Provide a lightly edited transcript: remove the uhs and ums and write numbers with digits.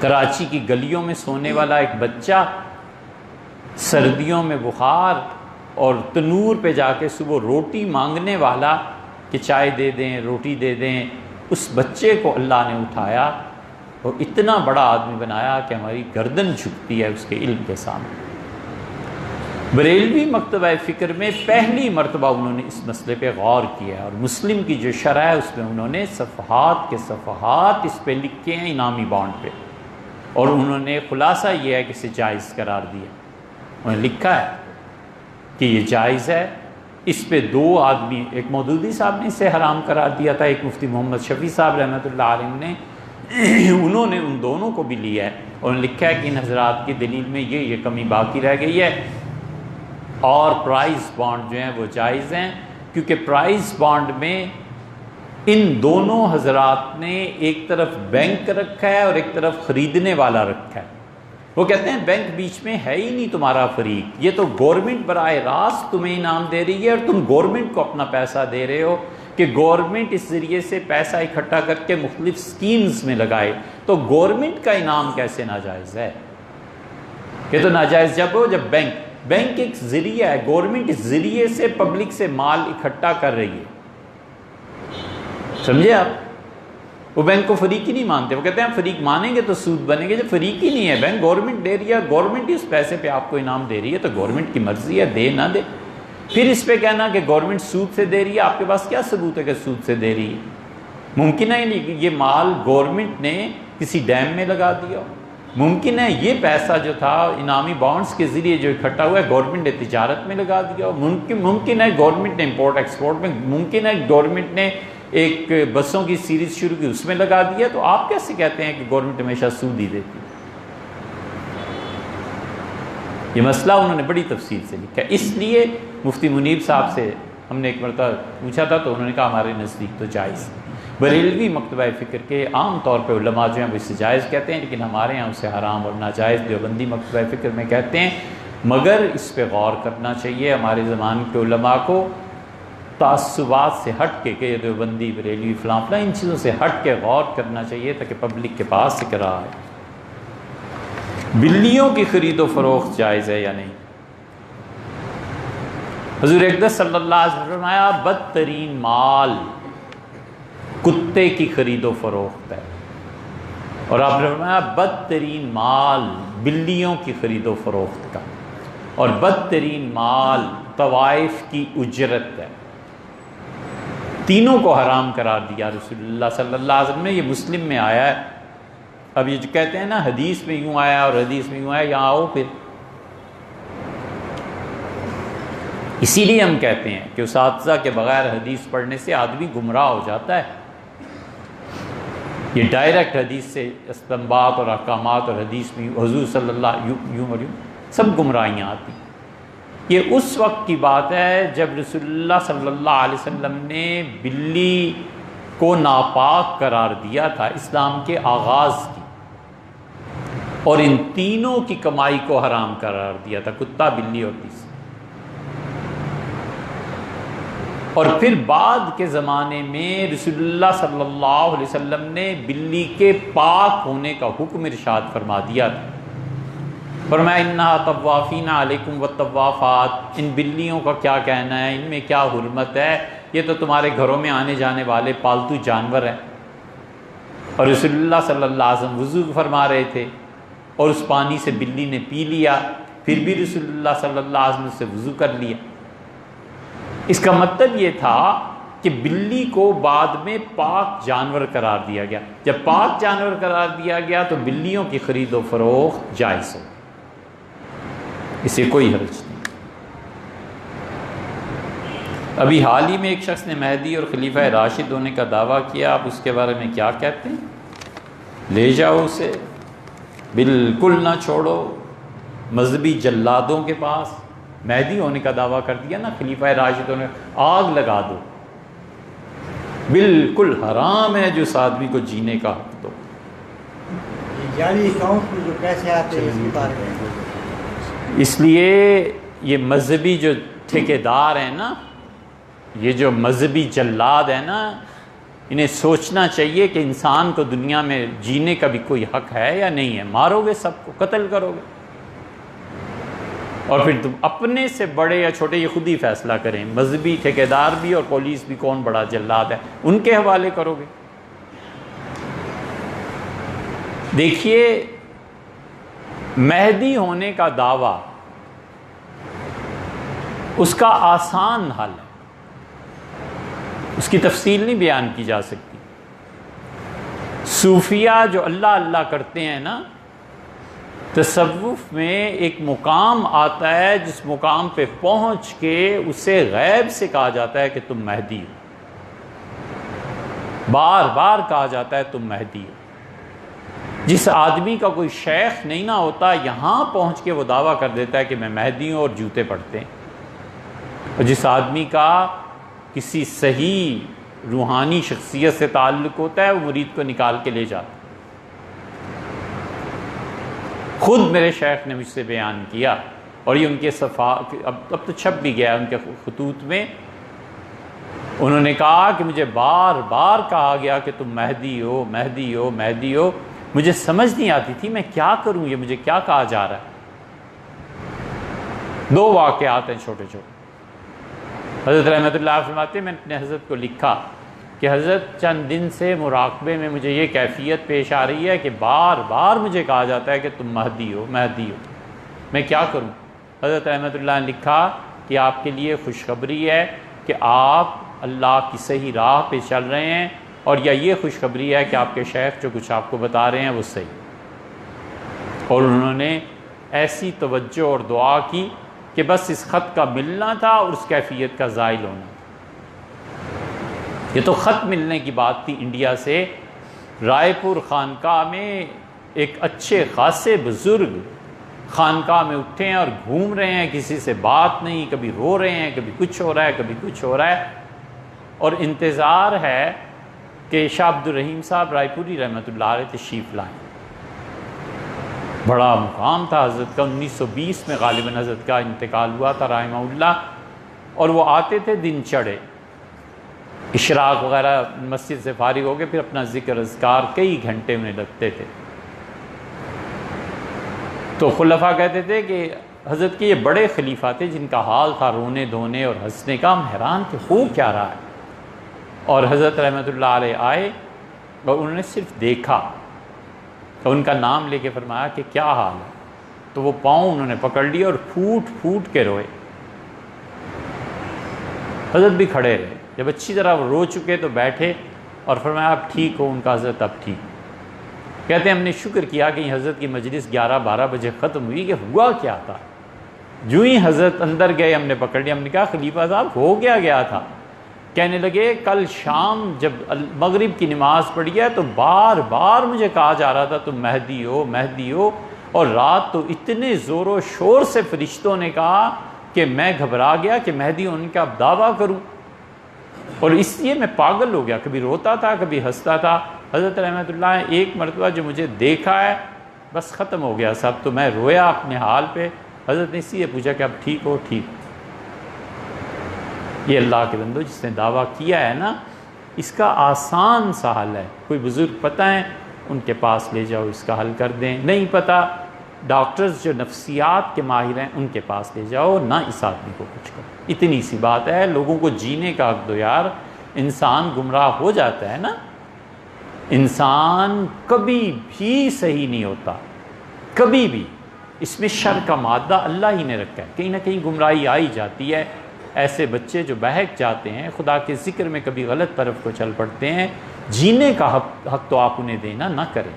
کراچی کی گلیوں میں سونے والا ایک بچہ، سردیوں میں بخار اور تنور پہ جا کے صبح روٹی مانگنے والا کہ چائے دے دیں، روٹی دے دیں، اس بچے کو اللہ نے اٹھایا اور اتنا بڑا آدمی بنایا کہ ہماری گردن جھکتی ہے اس کے علم کے سامنے۔ بریلوی مکتبہ فکر میں پہلی مرتبہ انہوں نے اس مسئلے پہ غور کیا ہے، اور مسلم کی جو شرح ہے اس میں انہوں نے صفحات کے صفحات اس پہ لکھے ہیں انعامی بانڈ پہ، اور انہوں نے خلاصہ یہ ہے کہ اسے جائز قرار دیا۔ انہوں نے لکھا ہے کہ یہ جائز ہے، اس پہ دو آدمی، ایک مودودی صاحب نے اسے حرام قرار دیا تھا، ایک مفتی محمد شفیع صاحب رحمۃ اللہ علیہ نے، انہوں نے ان دونوں کو بھی لیا ہے، اور انہوں نے لکھا ہے کہ ان حضرات کی دلیل میں یہ کمی باقی رہ گئی ہے، اور پرائز بانڈ جو ہیں وہ جائز ہیں، کیونکہ پرائز بانڈ میں ان دونوں حضرات نے ایک طرف بینک رکھا ہے اور ایک طرف خریدنے والا رکھا ہے۔ وہ کہتے ہیں بینک بیچ میں ہے ہی نہیں تمہارا فریق، یہ تو گورنمنٹ براہ راست تمہیں انعام دے رہی ہے، اور تم گورنمنٹ کو اپنا پیسہ دے رہے ہو کہ گورنمنٹ اس ذریعے سے پیسہ اکٹھا کر کے مختلف سکیمز میں لگائے، تو گورنمنٹ کا انعام کیسے ناجائز ہے؟ یہ تو ناجائز جب ہو جب بینک ایک ذریعہ ہے، گورنمنٹ اس ذریعے سے پبلک سے مال اکٹھا کر رہی ہے، سمجھے آپ؟ وہ بینک کو فریق ہی نہیں مانتے، وہ کہتے ہیں فریق مانیں گے تو سود بنیں گے، جب فریق ہی نہیں ہے بینک، گورنمنٹ دے رہی ہے، گورنمنٹ ہی اس پیسے پہ آپ کو انعام دے رہی ہے، تو گورنمنٹ کی مرضی ہے دے نہ دے۔ پھر اس پہ کہنا کہ گورنمنٹ سود سے دے رہی ہے، آپ کے پاس کیا ثبوت ہے کہ سود سے دے رہی ہے؟ ممکن ہے نہیں کہ یہ مال گورنمنٹ نے کسی ڈیم میں لگا دیا ہو، ممکن ہے یہ پیسہ جو تھا انعامی بانڈز کے ذریعے جو اکٹھا ہوا ہے گورنمنٹ نے تجارت میں لگا دیا ہو، ممکن ہے گورنمنٹ نے امپورٹ ایکسپورٹ میں، ممکن ہے گورنمنٹ نے ایک بسوں کی سیریز شروع کی اس میں لگا دیا، تو آپ کیسے کہتے ہیں کہ گورنمنٹ ہمیشہ سود ہی دیتی ہے؟ یہ مسئلہ انہوں نے بڑی تفصیل سے لکھا ہے۔ اس لیے مفتی منیب صاحب سے ہم نے ایک مرتبہ پوچھا تھا تو انہوں نے کہا ہمارے نزدیک تو جائز ہے۔ بریلوی مکتبہ فکر کے عام طور پہ علماء جو ہیں وہ اسے جائز کہتے ہیں، لیکن ہمارے یہاں اسے حرام اور ناجائز دیوبندی مکتبہ فکر میں کہتے ہیں، مگر اس پہ غور کرنا چاہیے ہمارے زمان کے علماء کو، تعصبات سے ہٹ کے کہ یہ دیوبندی بریلوی فلاں فلاں ان چیزوں سے ہٹ کے غور کرنا چاہیے تاکہ پبلک کے پاس اقرا آئے۔ بلیوں کی خرید و فروخت جائز ہے یا نہیں؟ حضور اقدس صلی اللہ علیہ وسلم نے فرمایا بدترین مال کتے کی خرید و فروخت ہے، اور آپ نے فرمایا بدترین مال بلیوں کی خرید و فروخت کا، اور بدترین مال طوائف کی اجرت ہے۔ تینوں کو حرام قرار دیا رسول اللہ صلی اللہ علیہ وسلم نے، یہ مسلم میں آیا ہے۔ اب یہ جو کہتے ہیں نا حدیث میں یوں آیا اور حدیث میں یوں آیا، یہاں آؤ پھر۔ اسی لیے ہم کہتے ہیں کہ اساتذہ کے بغیر حدیث پڑھنے سے آدمی گمراہ ہو جاتا ہے۔ یہ ڈائریکٹ حدیث سے استنباط اور احکامات اور حدیث میں حضور صلی اللہ یوں اور یوں سب گمراہیاں آتی ہیں۔ یہ اس وقت کی بات ہے جب رسول اللہ صلی اللہ علیہ وسلم نے بلی کو ناپاک قرار دیا تھا اسلام کے آغاز کی، اور ان تینوں کی کمائی کو حرام قرار دیا تھا، کتا، بلی اور تیسری۔ اور پھر بعد کے زمانے میں رسول اللہ صلی اللہ علیہ وسلم نے بلی کے پاک ہونے کا حکم ارشاد فرما دیا تھا۔ فرمایا انہا طوافین علیکم والطوافات، ان بلیوں کا کیا کہنا ہے، ان میں کیا حرمت ہے، یہ تو تمہارے گھروں میں آنے جانے والے پالتو جانور ہیں۔ اور رسول اللہ صلی اللہ علیہ وسلم وضو فرما رہے تھے اور اس پانی سے بلی نے پی لیا، پھر بھی رسول اللہ صلی اللہ علیہ وسلم سے وضو کر لیا۔ اس کا مطلب یہ تھا کہ بلی کو بعد میں پاک جانور قرار دیا گیا، جب پاک جانور قرار دیا گیا تو بلیوں کی خرید و فروخت جائز ہو، اسے کوئی حرج نہیں۔ ابھی حال ہی میں ایک شخص نے مہدی اور خلیفہ راشد ہونے کا دعویٰ کیا، آپ اس کے بارے میں کیا کہتے ہیں؟ لے جاؤ اسے، بالکل نہ چھوڑو، مذہبی جلادوں کے پاس مہدی ہونے کا دعویٰ کر دیا نا، خلیفہ راشد ہونے، آگ لگا دو، بالکل حرام ہے جو اس آدمی کو جینے کا حق دو۔ جعلی اکاؤنٹ میں جو پیسے آتے ہیں اس کے بارے میں، اس لیے یہ مذہبی جو ٹھیکیدار ہیں نا، یہ جو مذہبی جلاد ہیں نا، انہیں سوچنا چاہیے کہ انسان کو دنیا میں جینے کا بھی کوئی حق ہے یا نہیں ہے. مارو گے سب کو، قتل کرو گے، اور پھر تم اپنے سے بڑے یا چھوٹے یہ خود ہی فیصلہ کریں. مذہبی ٹھیکیدار بھی اور پولیس بھی کون بڑا جلاد ہے، ان کے حوالے کرو گے. دیکھیے، مہدی ہونے کا دعویٰ اس کا آسان حل ہے، اس کی تفصیل نہیں بیان کی جا سکتی. صوفیہ جو اللہ اللہ کرتے ہیں نا، تصوف میں ایک مقام آتا ہے جس مقام پہ پہنچ کے اسے غیب سے کہا جاتا ہے کہ تم مہدی ہو. بار بار کہا جاتا ہے تم مہدی ہو. جس آدمی کا کوئی شیخ نہیں نہ ہوتا، یہاں پہنچ کے وہ دعویٰ کر دیتا ہے کہ میں مہدی ہوں اور جوتے پڑھتے ہیں. اور جس آدمی کا کسی صحیح روحانی شخصیت سے تعلق ہوتا ہے، وہ مرید کو نکال کے لے جاتا ہے. خود میرے شیخ نے مجھ سے بیان کیا، اور یہ ان کے صفحات اب تو چھپ بھی گیا ان کے خطوط میں. انہوں نے کہا کہ مجھے بار بار کہا گیا کہ تم مہدی ہو، مہدی ہو، مہدی ہو. مجھے سمجھ نہیں آتی تھی میں کیا کروں، یہ مجھے کیا کہا جا رہا ہے. 2 واقعات ہیں چھوٹے چھوٹے. حضرت رحمۃ اللہ فرماتے ہیں، میں نے اپنے حضرت کو لکھا کہ حضرت چند دن سے مراقبے میں مجھے یہ کیفیت پیش آ رہی ہے کہ بار بار مجھے کہا جاتا ہے کہ تم مہدی ہو، مہدی ہو، میں کیا کروں. حضرت رحمۃ اللہ نے لکھا کہ آپ کے لیے خوشخبری ہے کہ آپ اللہ کی صحیح راہ پہ چل رہے ہیں، اور یا یہ خوشخبری ہے کہ آپ کے شیخ جو کچھ آپ کو بتا رہے ہیں وہ صحیح. اور انہوں نے ایسی توجہ اور دعا کی کہ بس اس خط کا ملنا تھا اور اس کیفیت کا زائل ہونا. یہ تو خط ملنے کی بات تھی انڈیا سے. رائے پور خانقاہ میں ایک اچھے خاصے بزرگ خانقاہ میں اٹھے ہیں اور گھوم رہے ہیں، کسی سے بات نہیں، کبھی رو رہے ہیں، کبھی کچھ ہو رہا ہے، کبھی کچھ ہو رہا ہے، اور انتظار ہے کہ شاہ عبد الرحیم صاحب رائے پوری رحمۃ اللہ علیہ تشریف لائیں. بڑا مقام تھا حضرت کا. 1920 میں غالباً حضرت کا انتقال ہوا تھا رحمہ اللہ. اور وہ آتے تھے دن چڑھے، اشراق وغیرہ مسجد سے فارغ ہو کے پھر اپنا ذکر اذکار کئی گھنٹے میں لگتے تھے. تو خلفاء کہتے تھے کہ حضرت کے یہ بڑے خلیفہ تھے جن کا حال تھا رونے دھونے اور ہنسنے کا. ہم حیران کہ ہو کیا رہا ہے. اور حضرت رحمۃ اللہ علیہ آئے اور انہوں نے صرف دیکھا تو ان کا نام لے کے فرمایا کہ کیا حال ہے. تو وہ پاؤں انہوں نے پکڑ لیا اور پھوٹ پھوٹ کے روئے. حضرت بھی کھڑے رہے. جب اچھی طرح وہ رو چکے تو بیٹھے اور فرمایا آپ ٹھیک ہو. ان کا حضرت اب ٹھیک. کہتے ہیں ہم نے شکر کیا کہ حضرت کی مجلس 11-12 بجے ختم ہوئی کہ ہوا کیا تھا. جو ہی حضرت اندر گئے ہم نے پکڑ لیا. ہم نے کہا خلیفہ صاحب ہو گیا تھا. کہنے لگے کل شام جب مغرب کی نماز پڑھی ہے تو بار بار مجھے کہا جا رہا تھا تم مہدی ہو، مہدی ہو، اور رات تو اتنے زور و شور سے فرشتوں نے کہا کہ میں گھبرا گیا کہ مہدی ہونے کا اب دعویٰ کروں، اور اس لیے میں پاگل ہو گیا. کبھی روتا تھا کبھی ہنستا تھا. حضرت رحمۃ اللہ نے ایک مرتبہ جو مجھے دیکھا ہے بس ختم ہو گیا سب. تو میں رویا اپنے حال پہ. حضرت نے اسی لیے پوچھا کہ اب ٹھیک ہو؟ ٹھیک. یہ اللہ کے بندو جس نے دعویٰ کیا ہے نا، اس کا آسان سا حل ہے. کوئی بزرگ پتہ ہے ان کے پاس لے جاؤ، اس کا حل کر دیں. نہیں پتہ، ڈاکٹرز جو نفسیات کے ماہر ہیں ان کے پاس لے جاؤ، نہ اس آدمی کو کچھ کرو. اتنی سی بات ہے. لوگوں کو جینے کا حق دو یار. انسان گمراہ ہو جاتا ہے نا. انسان کبھی بھی صحیح نہیں ہوتا، کبھی بھی. اس میں شر کا مادہ اللہ ہی نے رکھا ہے. کہیں نہ کہیں گمراہی آئی جاتی ہے. ایسے بچے جو بہک جاتے ہیں، خدا کے ذکر میں کبھی غلط طرف کو چل پڑتے ہیں، جینے کا حق تو آپ انہیں دینا نہ کریں.